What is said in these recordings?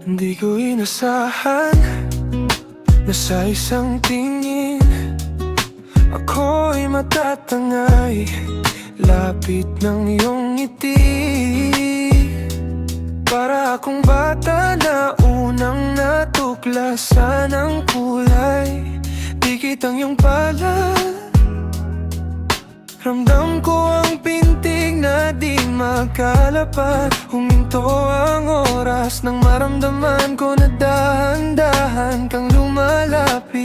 Hindi ko inasahan na sa isang tingin ako'y matatangay lapit ng iyong ngiti. Para akong bata na unang natuklasan ang kulay. Dikit ang iyong palad, ramdam ko ang pintig na di magkalapat. Huminto ang oras nang maramdaman ko na dahan-dahan kang lumalapit.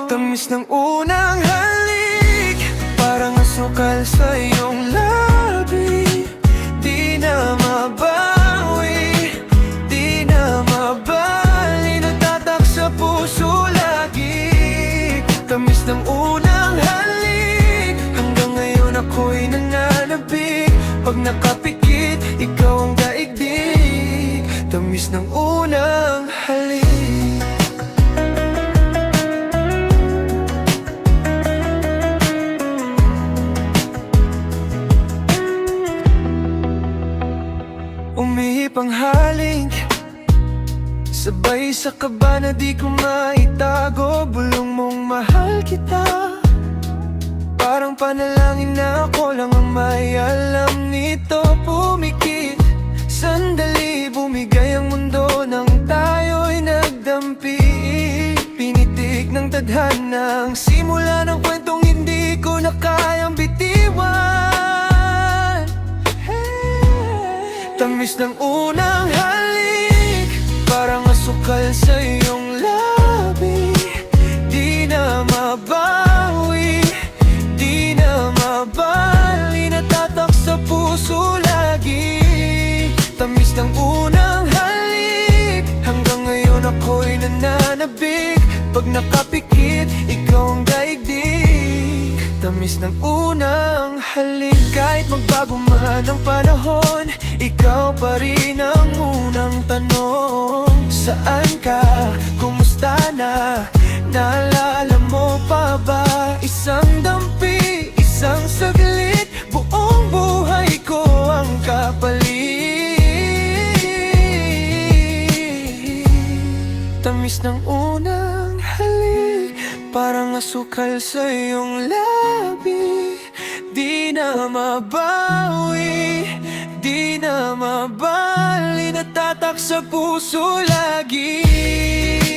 Tamis ng unang halik, parang asukal sa iyong labi. Di na mabawi, di na mabali, nagtatak sa puso lagi. Tamis ng unang halik, hanggang ngayon ako'y nananabik. Pag nakapikit, ikaw ang daigdig. Tamis ng unang halik. Umihip ang halik, sabay sa kaba na di ko maitago. Bulong mong mahal kita, parang panalangin na ako lang ang may alam nito. Pumikit, sandali, bumigay ang mundo nang tayo'y nagdampi. Pinitik ng tadhana ang simula ng kwentong hindi ko na kayang bitiwan. Tamis ng unang halik, parang asukal sa iyong labi. Di na mabawi, di na mabali, natatak sa puso lagi. Tamis ng unang halik, hanggang ngayon ako'y nananabik. Pag nakapikit, ikaw ang daigdig. Tamis ng unang halik, kahit magbago man ang panahon, ikaw pa rin ang unang tanong. Saan ka? Kumusta na? Naalala mo pa ba? Isang dampi, isang saglit, buong buhay ko ang kapalit. Tamis ng unang halik, parang asukal sa iyong labi. Di na mabawi, di na mabali, natatak sa puso lagi.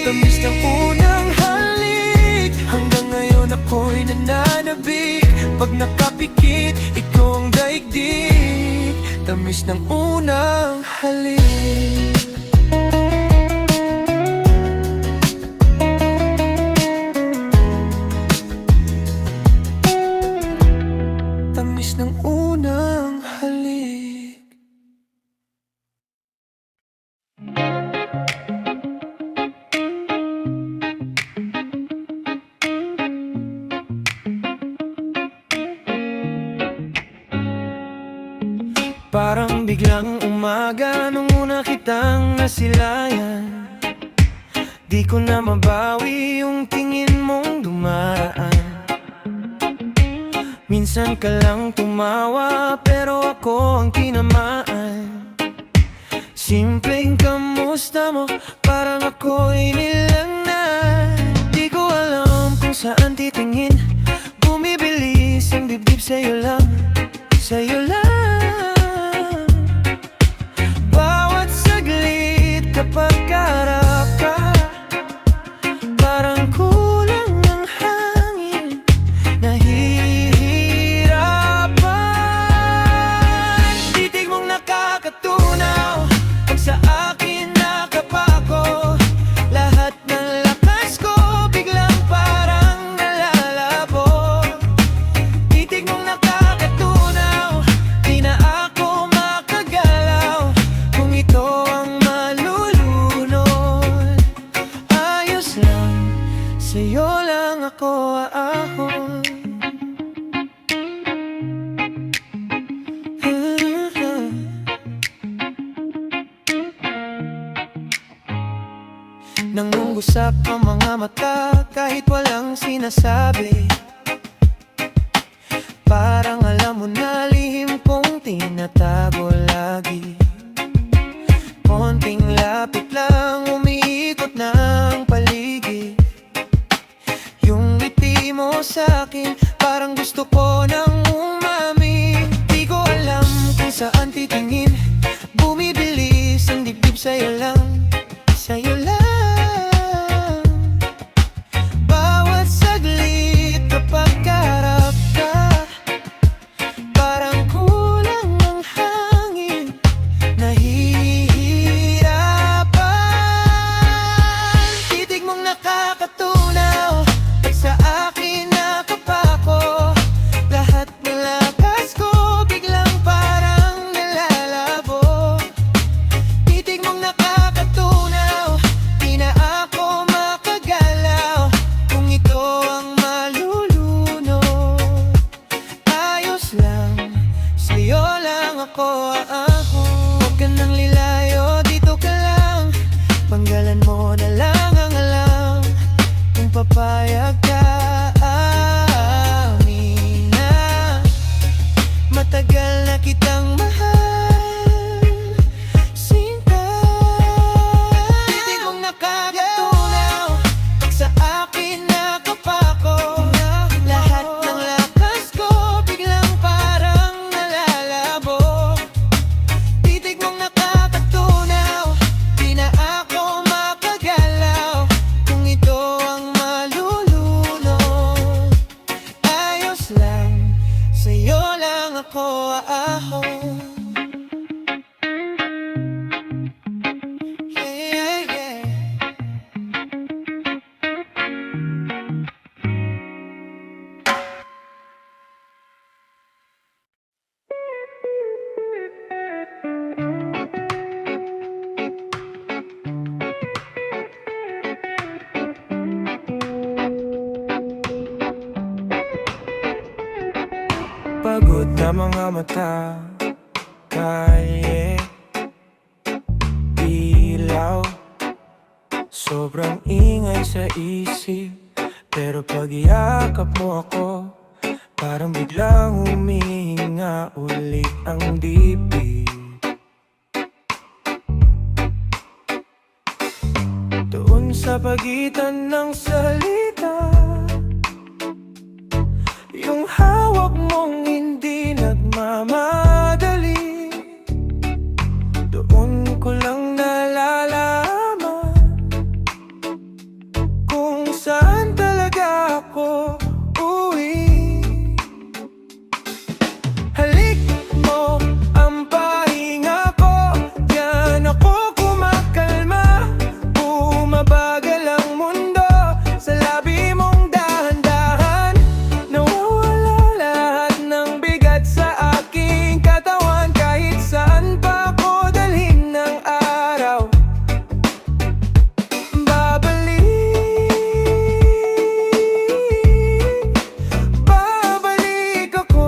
Tamis ng unang halik, hanggang ngayon ako'y nananabik. Pag nakapikit, ikaw ang daigdig. Tamis ng unang halik. Tamis ng unang halik. Parang biglang umaga nung una kitang nasilayan. Di ko na mabawi yung tingin mong dumaan. Minsan ka lang tumawa, pero ako ang tinamaan. Simpleng kamusta mo, parang ako'y nilangnan. Di ko alam kung saan titingin, bumibilis ang dibdib sa'yo lang, sa'yo lang. Bawat saglit kapag kaharap ka, parang kulang ng hangin, nahihirapan. Titig mong nakakatunaw, pag sa akin nakapako, lahat ng lakas ko biglang parang nalalabo. Titig mong nakakatunaw, di na ako makagalaw kung ito ang malulunod. Ayos lang, sa'yo lang ako aahon. Nangungusap ang mga mata kahit walang sinasabi. Parang alam mo na lihim kong tinatago lagi. Konting lapit lang, umiikot ng paligid. Yung ngiti mo sa'kin, parang gusto ko nang umami. Di ko alam kung saan titingin, bumibilis ang dibdib sa'yo lang, sa'yo lang. Bawat saglit kapag kaharap ka, parang kulang ang hangin, nahihirapan. Titig mong nakakatunaw, pag sa akin nakapako, lahat ng lakas ko biglang parang nalalabo. Titig mong nakakatunaw, di na ako makagalaw, kung ito ang malulunod. Ayos lang, sa'yo lang ako aaho. Huwag ka nang lilayo, dito ka lang, panggalan mo na lang ang alam. Kung papayag ka, amin na, matagal na kitang mahal, sinta. Titig mong nakakatunaw, pag sa akin nakapako, lahat ng lakas ko biglang parang nalalabo. Titig mong nakakatunaw, di na ako makagalaw, kung ito ang malulunod. Ayos lang, sa'yo lang ako aaho. Yeah, yeah. Pagod na mga mata, kalye, ilaw, sobrang ingay sa isip. Pero pag iyakap mo ako, parang biglang humihinga ulit ang dibdib. Doon sa pagitan ng salita, yung hawak mong hindi nagmamadali, doon ko lang nalalaman kung saan talaga ako uwi. Halik mo ang pahinga ko, yan ako kumakalma. Bumabagal ang mundo sa labi mong dahan-dahan, nawawala lahat ng bigat sa aking katawan. Kahit saan pa ako dalhin ng araw, babalik ako.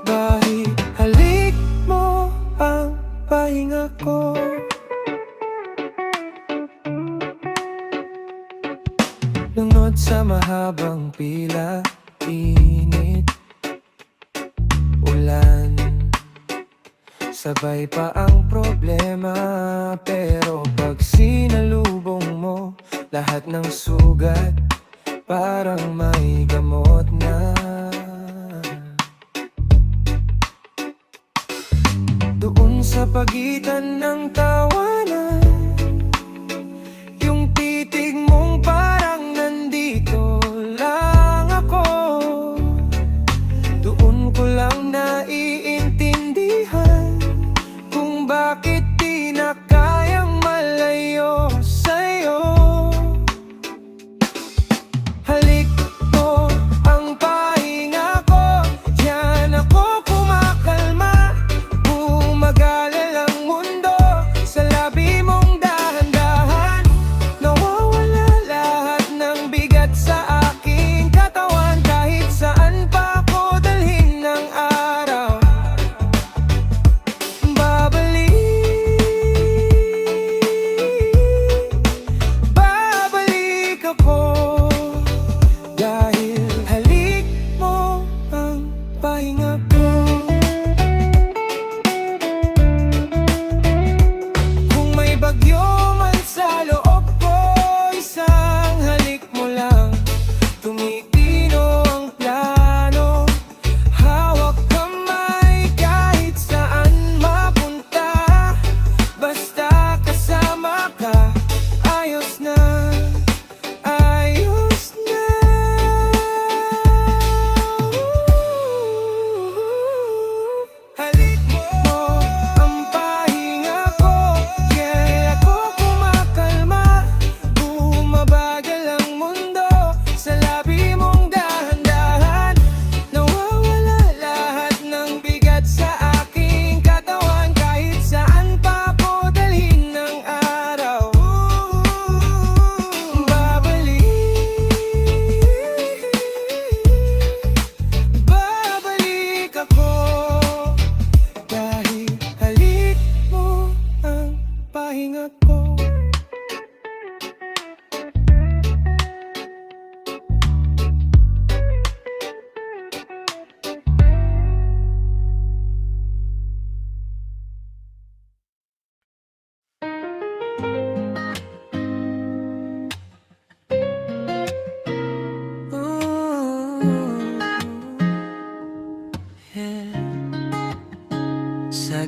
Bahit halik mo ang pahinga ko. Lunod sa mahabang pila, init, ulan, sabay pa ang problema. Pero pag sinalubong mo, lahat ng sugat parang may gamot na. Doon sa pagitan ng tawanan, yung titig mong parang nandito lang ako. Doon ko lang naiintindihan kung bakit di na kayang malayo sa'yo. Halik mo ang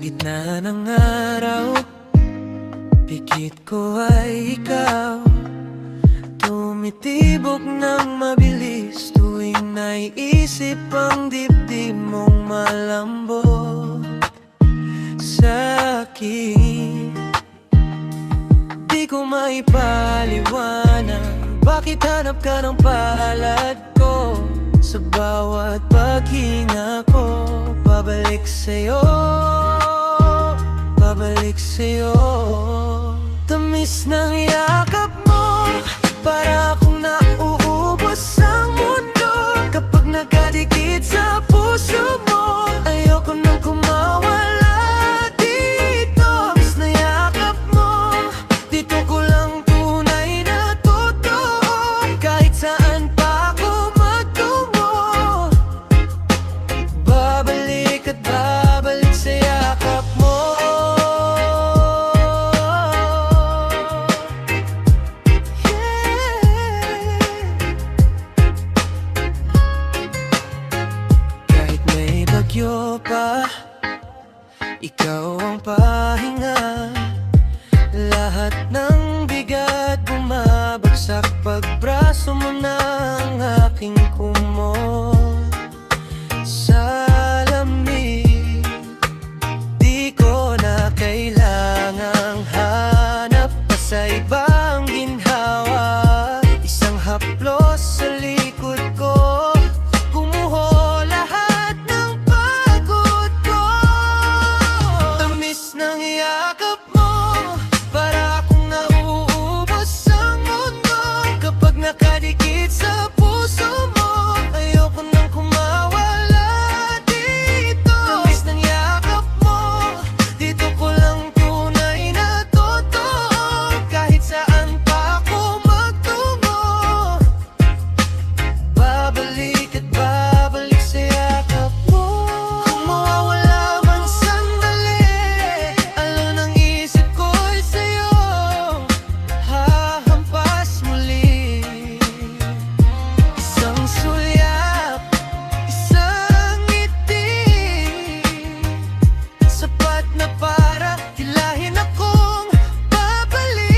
gitna ng araw, pikit ko ay ikaw. Tumitibok ng mabilis tuwing naiisip ang dibdib mong malambot sa'kin. Di ko maipaliwanag bakit hanap ka ng palad ko. Sa bawat paghinga ko, babalik sa'yo, babalik sa'yo. Tamis ng yakap mo, para akong nauubos ang mundo. Kapag nakadikit sa puso mo, ayoko nang kumawala dito. Tamis ng yakap mo, dito ko lang tunay na totoo. Kahit saan pa ako magtungo, babalik at babalik sa yakap mo. Kahit may bagyo pa, ikaw ang pahinga. Lahat ng bigat bumabagsak pag braso mo na ang aking kumot sa lamig. Di ko na kailangang hanap pa sa ibang ginhawa. Isang haplos sa likod ko, gumuho lahat ng pagod ko. Tamis ng yakap mo, para akong nauubos ang mundo. Kapag nakadikit sa puso mo, ayoko nang kumawala dito. Tamis ng yakap mo, dito ko lang tunay na totoo. Kahit saan pa ako magtungo, babalik at babalik sa yakap mo. Kung mawawala man sandali, alon ang isip ko'y sa'yo, hahampas muli. Isang sulyap, isang ngiti, sapat na para tilahin akong babalik.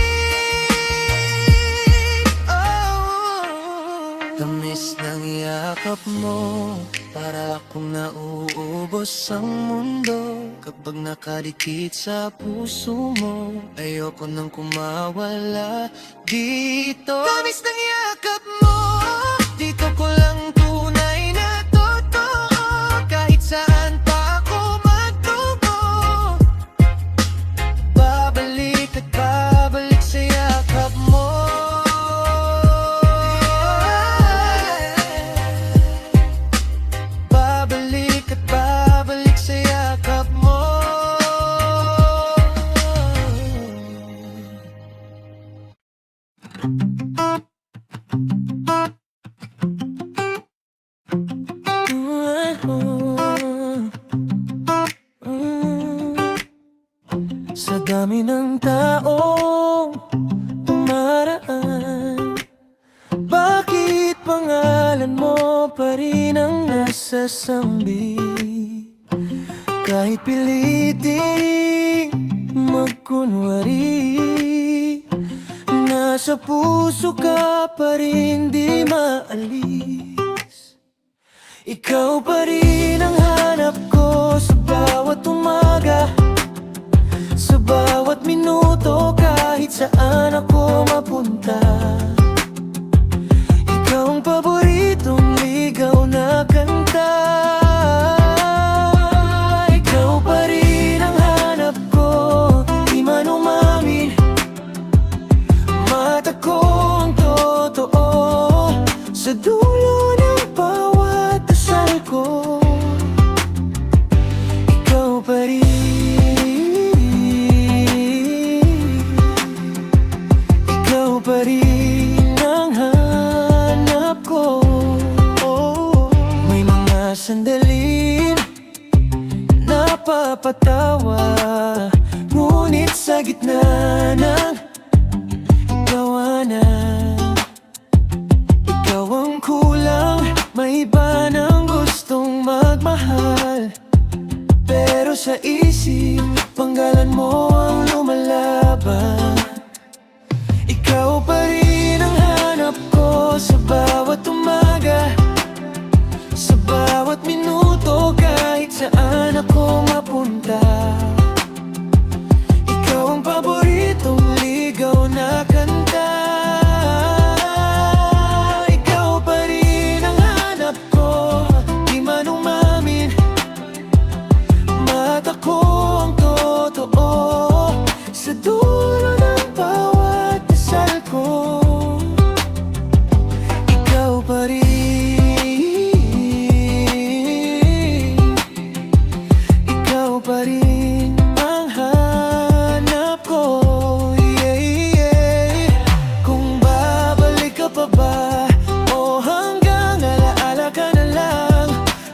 Oh, tamis ng yakap mo, para akong nauubos ang mundo. Kapag nakadikit sa puso mo, ayoko nang kumawala dito. Tamis ng yakap mo, dito ko lang tunay na totoo. Kahit saan pa ako magtungo, babalik at babalik sa yakap mo. Babalik at babalik sa yakap mo. Sa dami ng taong tumaraan, bakit pangalan mo pa rin ang nasa sambi? Kahit piliting magkunwari, nasa puso ka pa rin di maalis. Ikaw pa rin ang hanap ko sa bawat umaga, sa bawat minuto, kahit saan ako mapunta. Ikaw ang paboritong ligaw na kanta. Ikaw pa rin ang hanap ko, di man umamin. Mata ko ang totoo sa dulo ng bawat dasal ko. Ikaw pa rin. Pa rin ang hanap ko. May mga sandaling napapatawa, ngunit sa gitna ng tawanan, ikaw ang kulang. May iba nang gustong magmahal, pero sa isip sa bawat umaga, sa bawat minuto, kahit saan ako mapunta. Ikaw ang paboritong ligaw na kanta. Ikaw pa rin ang hanap ko, di man umamin. Mata ko ang totoo sa dulo ng bawat dasal ko. Ikaw pa rin, ikaw pa rin ang hanap ko. Yeah, yeah. Kung babalik ka pa ba o hanggang alaala ka na lang,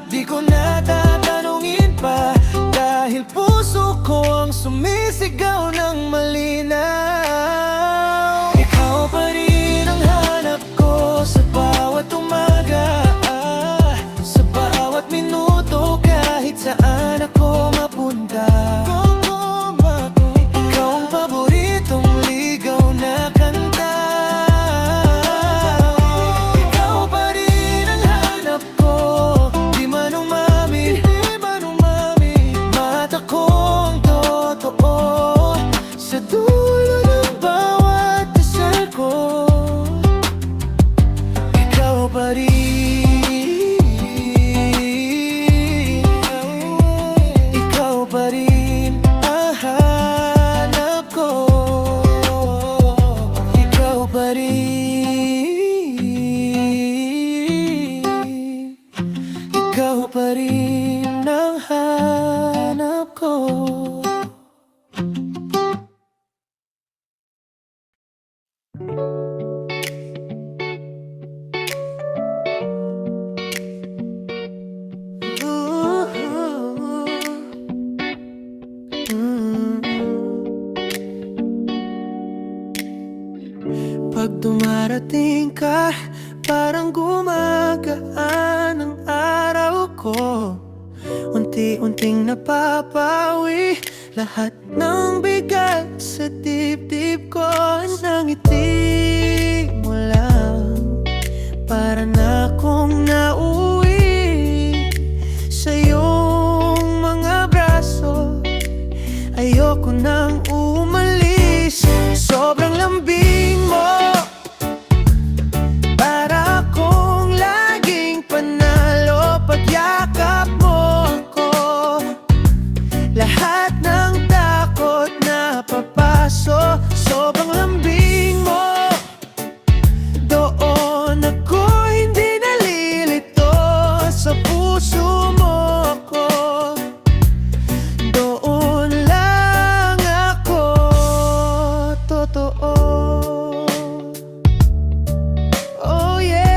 di ko na tatanungin pa, dahil puso ko ang sumisigaw ng malinaw. Ikaw pa rin ang hanap ko sa bawat umaga, sa bawat minuto, kahit saan ako mapunta. Ikaw ang paboritong ligaw na kanta. Ikaw pa rin ang hanap ko, di man umamin. Mata ko ang totoo sa dulo ng bawat dasal ko. Ikaw pa rin, ikaw pa rin ang hanap ko. Ikaw pa rin, ikaw pa rin ang hanap ko. Pag dumarating ka, parang gumagaan ang araw ko. Unti-unting napapawi lahat ng bigat sa dibdib ko. Nang ngiti mo lang, para na akong nauwi sa iyong mga braso. Ayoko nang umalis, sobrang lambing mo. Para akong laging panalo pag yakap mo ako. Lahat ng takot na papaso, sobrang lambing mo. Doon ako hindi nalilito, sa puso mo ako. Doon lang ako totoo. Oh yeah.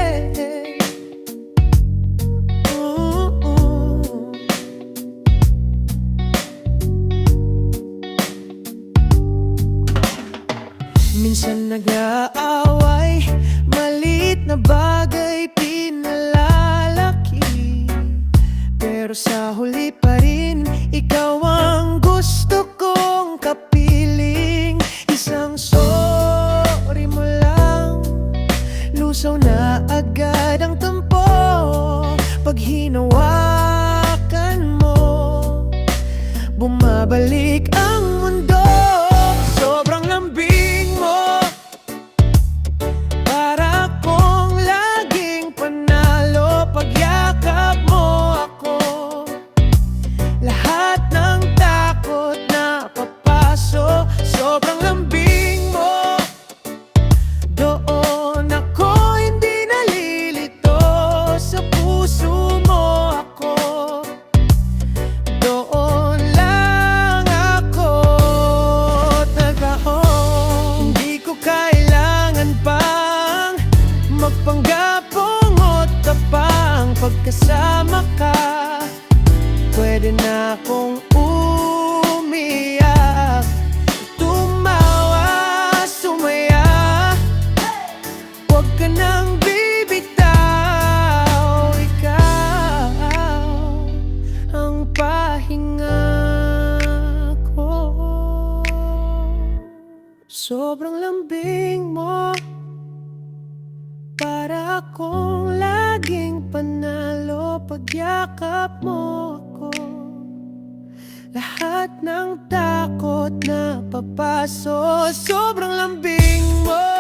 Minsan nag-aaway, maliit na bagay pinalalaki, pero sa huli pa rin, ikaw ang gusto kong kapiling. Isang sorry mo lang, lusaw na agad ang tampo. Pag hinawakan mo, bumabalik ang mundo. Sobrang lambing mo, para akong laging panalo pag yakap mo ako. Lahat ng takot na papaso, sobrang lambing mo. Doon ako hindi nalilito, sa puso mo ako. Doon lang ako nag-aon. Hindi ko kailangan pang magpanggap o tapang. Pagkasama ka, pwede na akong umiyak, tumawa, sumaya. Huwag ka nang bibitaw, ikaw ang pahinga ko. Sobrang lambing mo, para akong laging panalo pagyakap mo ako. Lahat ng takot na papaso, sobrang lambing mo.